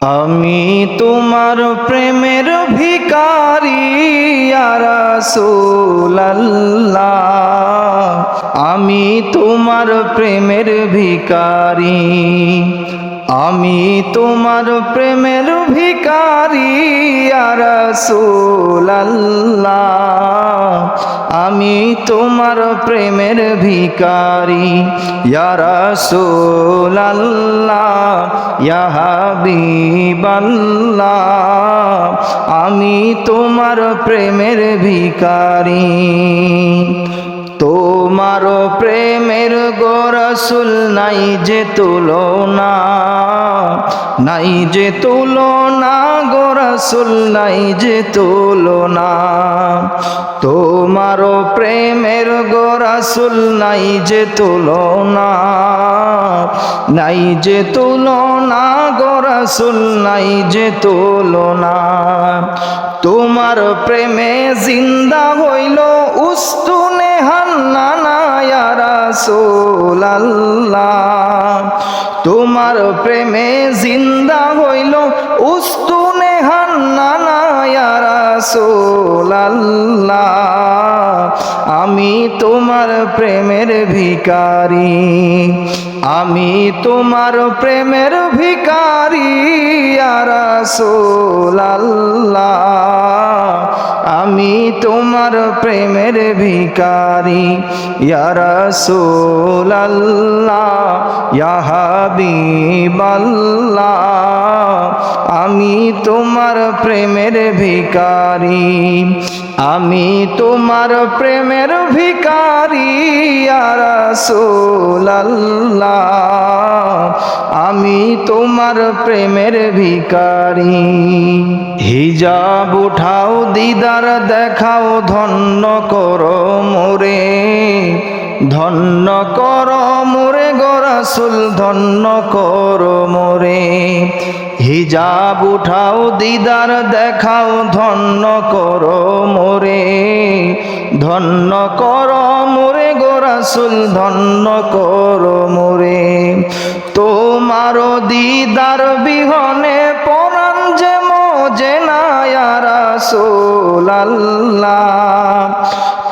আমি তোমার প্রেমের ভিখারি ইয়া রাসূলুল্লাহ, আমি তোমার প্রেমের ভিখারি, আমি তোমার প্রেমের ভিখারি ইয়া রাসূলুল্লাহ, আমি তোমার প্রেমের ভিখারি ইয়া রাসূলুল্লাহ ইয়া হাবিবাল্লাহ, আমি তোমার প্রেমের ভিখারি। তোমার প্রেমের গো রাসূল নাই যে তুলনা, নাই যে তুলনা গো রাসূল নাই যে তুলনা, তোমার প্রেমের গো রাসূল নাই যে তুলনা, নাই যে তুলনা গো রাসূল নাই যে তুলনা। তোমার প্রেমে জিন্দা হইল উস্তুনে হান্নানা ইয়া রাসূলুল্লাহ, তোমার প্রেমে জিন্দা হইল উস্তুনে হান্নানা ইয়া রাসূলুল্লাহ, আমি তোমার প্রেমের ভিখারি, আমি তোমার প্রেমের ভিখারি ইয়া রাসূলুল্লাহ, আমি তোমার প্রেমের ভিখারি ইয়া রাসূলুল্লাহ ইয়া হাবিবাল্লাহ, আমি তোমার প্রেমের ভিখারি, আমি তোমার প্রেমের ভিখারি ইয়া রাসূলুল্লাহ, আমি তোমার প্রেমের ভিখারি। হিজাব উঠাও দিদার দেখাও ধন্য করো মোরে, ধন্য করো মোরে গো রাসূল ধন্য করো মোরে, হিজাব উঠাও দিদার দেখাও ধন্য করো মোরে, ধন্য করো মোরে গো রাসূল ধন্য করো মোরে। তোমার দিদার বিহনে পরাণ যে মজে না ইয়া রাসূলুল্লাহ,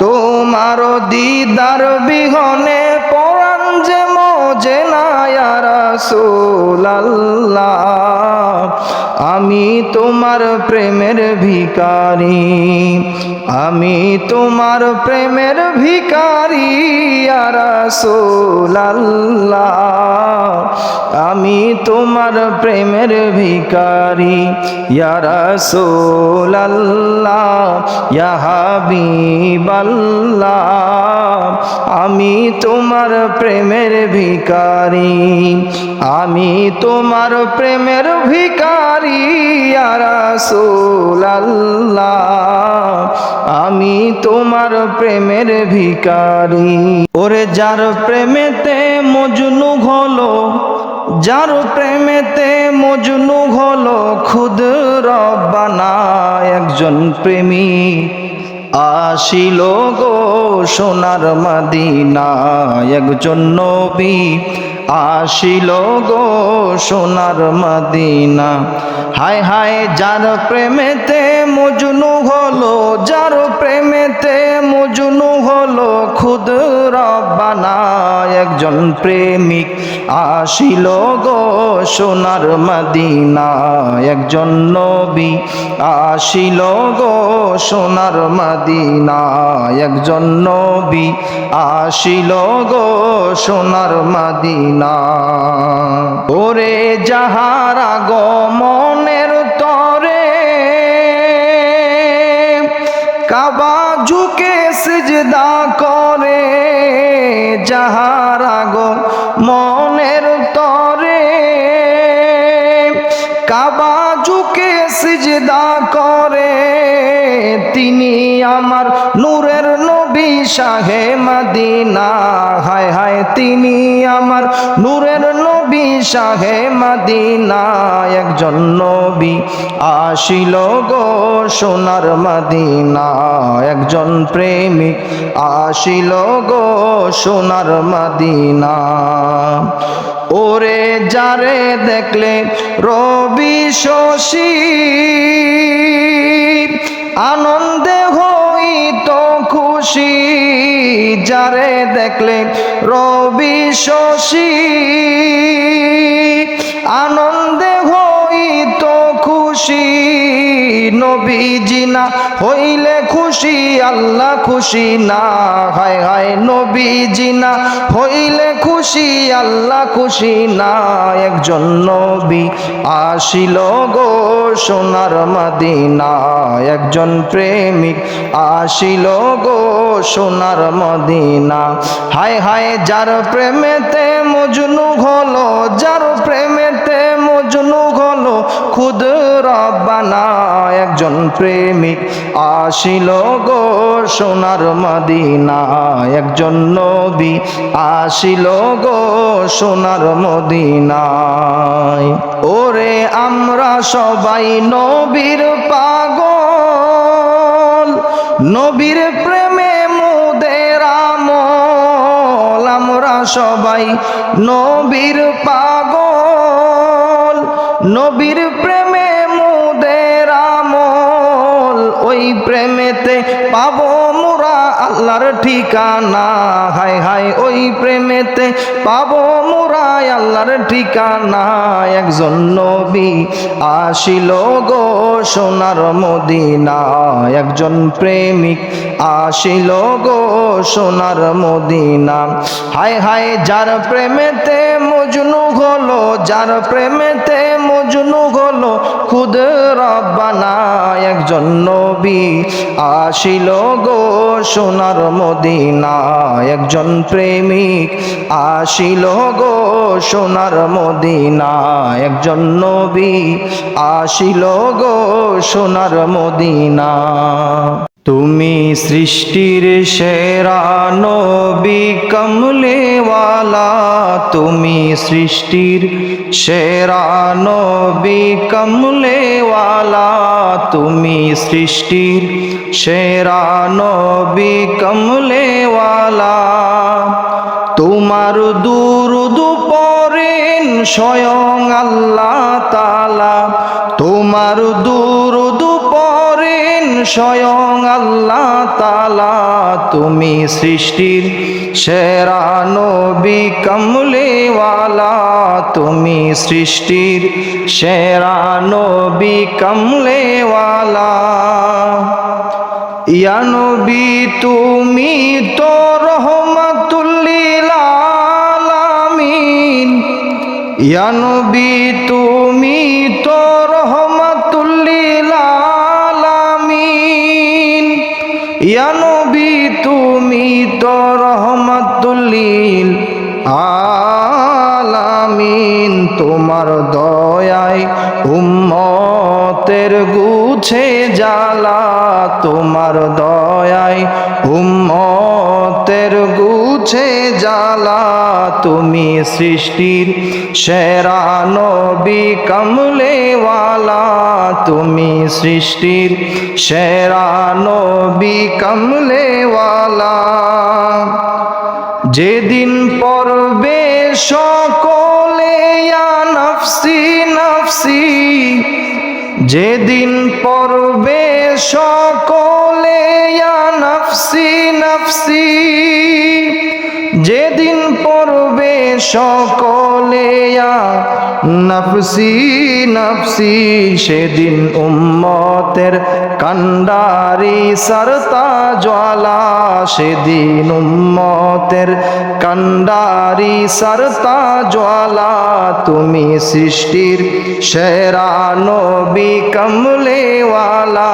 তোমার দিদার বিহনে পরাণ যে মজে না ইয়া রাসূলুল্লাহ, আমি তোমার প্রেমের ভিখারি, আমি তোমার প্রেমের ভিখারি ইয়া রাসূলুল্লাহ, আমি তোমার প্রেমের ভিখারি ইয়া রাসূলুল্লাহ ইয়া হাবিবাল্লাহ, আমি তোমার প্রেমের ভিখারি, আমি তোমার প্রেমের ভিখারি ইয়া রাসূলুল্লাহ, আমি তোমার প্রেমের ভিখারি। ওরে যার প্রেমেতে মজনু হলো, যার প্রেমেতে মজনু হলো খুদ রব্বানা, একজন প্রেমিক আসিল গো সোনার মদিনা, একজন নবী আসিল গো সোনার মদিনা। হায় হায় যার প্রেমেতে মজনু হলো, যার প্রেমেতে মজনু হলো খুদ রব্বানা, একজন প্রেমিক আসিল গো সোনার মদিনা, একজন নবী আসিল গো সোনার মদিনা, একজন নবী আসিল গো সোনার মদিনা। ওরে যাহার আগমনের তরে কাবা ঝুঁকে সিজদা করে, যাহার আগমনের তরে কাবা ঝুঁকে সিজদা করে, তিনি আমার নূরের নবী শাহে মদিনা, হায় হায় তিনি আমার নূরের নবী শাহে মদিনা, একজন নবী আসিল গো সোনার মদিনা, একজন প্রেমিক আসিল গো সোনার মদিনা। ওরে যারে দেখলে রবি শশী আনন্দে হইত খুশি, যারে দেখলে রবি শশী আনন্দে হইত খুশি। নবীজি না হইলে খুশি আল্লাহ খুশি না, হায় হায় নবীজি না হইলে খুশি আল্লাহ খুশি না। একজন নবী আসিল গো সোনার মদিনা, একজন প্রেমিক আসিল গো সোনার মদিনা। হায় হায় যার প্রেমেতে মজনু হলো, যার প্রেমেতে মজনু হলো খুদ রব্বানা। একজন প্রেমিক আসিল গো সোনার মদিনা, একজন নবী আসিল গো সোনার মদিনায়। ওরে আমরা সবাই নবীর পাগল, নবীর প্রেমে মোদের আমল। আমরা সবাই নবীর পাগল, নবীর প্রেমে মোদের আমল। ওই প্রেমেতে পাবো মোরা আল্লাহর ঠিকানা, হায় হায় ওই প্রেমেতে পাবো মোরা আল্লাহর ঠিকানা। একজন নবী আসিল গো সোনার মদিনা, একজন প্রেমিক আসিল গো সোনার মদিনা। হায় হায় যার প্রেমেতে মজনু হলো, যার প্রেমেতে মজনু হলো খুদ রব্বানা। একজন নবী আসিল গো সোনার মদিনা, একজন প্রেমিক আসিল গো সোনার মদিনা। একজন নবী আসিল গো সোনার মদিনা। তুমি সৃষ্টির সেরা নবী কমলেওয়ালা, তুমি সৃষ্টির সেরা নবী কমলেওয়ালা, তুমি সৃষ্টির সেরা নবী কমলেওয়ালা। তোমার দুরূদ পড়েন স্বয়ং আল্লাহ তাআলা, তোমার দুরূদ পড়েন স্বয়ং আল্লাহ তাআলা। তুমি সৃষ্টির সেরা নবী কমলেওয়ালা, তুমি সৃষ্টির সেরা নবী কমলেওয়ালা। ইয়া নবী তুমি তো রহমাতুল লিল আলামিন, ইয়া নবী তুমি তো রহমাতুল লিল আলামিন, ইয়া নবী তুমি তো রহমাতুল লিল আলামিন। তোমার দয়ায় উম্মতের গুছে জ্বালা, তোমার দয়ায় উম্মতের গুছে জ্বালা। তুমি সৃষ্টির সেরা নবী কমলেওয়ালা, তুমি সৃষ্টির সেরা নবী কমলেওয়ালা। যেদিন পড়বে সকলে ইয়া নফসি নফসি, যেদিন পড়বে সকলে ইয়া নফসি নফসি, যেদিন পড়বে সকলে ইয়া নফসি নফসি। সেদিন উম্মতের কান্ডারি সরতা জ্বালা, সেদিন উম্মতের কান্ডারি সরতা জ্বালা। তুমি সৃষ্টির সেরা নবী কমলেওয়ালা,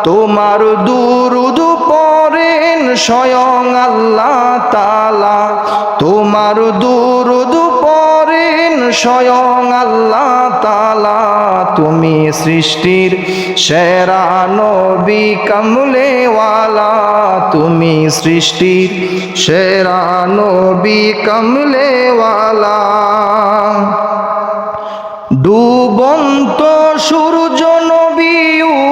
তোমার দুরূদ পড়েন স্বয়ং আল্লাহ তাআলা, তোমার দুরূদ পড়েন স্বয়ং আল্লাহ তাআলা। তুমি সৃষ্টির সেরা নবী কমলেওয়ালা, তুমি সৃষ্টির সেরা নবী কমলেওয়ালা। ডুবন্ত সূর্য নবী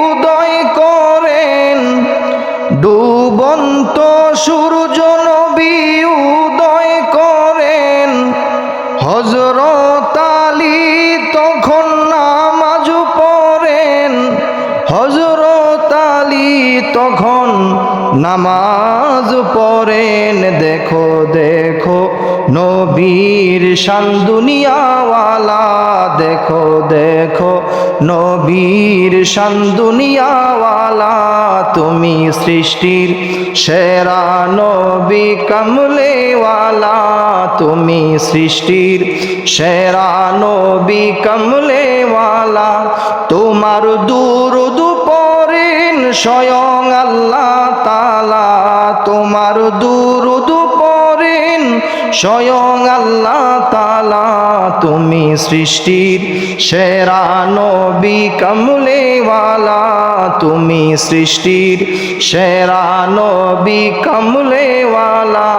উদয় করেন, ডুবন্ত সূর্য নবী উদয় করেন। হযরত নামাজ পড়েন। দেখো দেখো নবীর শান দুনিয়াওয়ালা, দেখো দেখো নবীর শান দুনিয়াওয়ালা। তুমি সৃষ্টির সেরা নবী কমলেওয়ালা, তুমি সৃষ্টির সেরা নবী কমলেওয়ালা। তোমার দুরূদ পড়েন স্বয়ং আল্লাহ তাআলা, তোমার দুরূদ পড়েন স্বয়ং আল্লাহ তাআলা। তুমি সৃষ্টির সেরা নবী কমলেওয়ালা, তুমি সৃষ্টির সেরা নবী কমলেওয়ালা।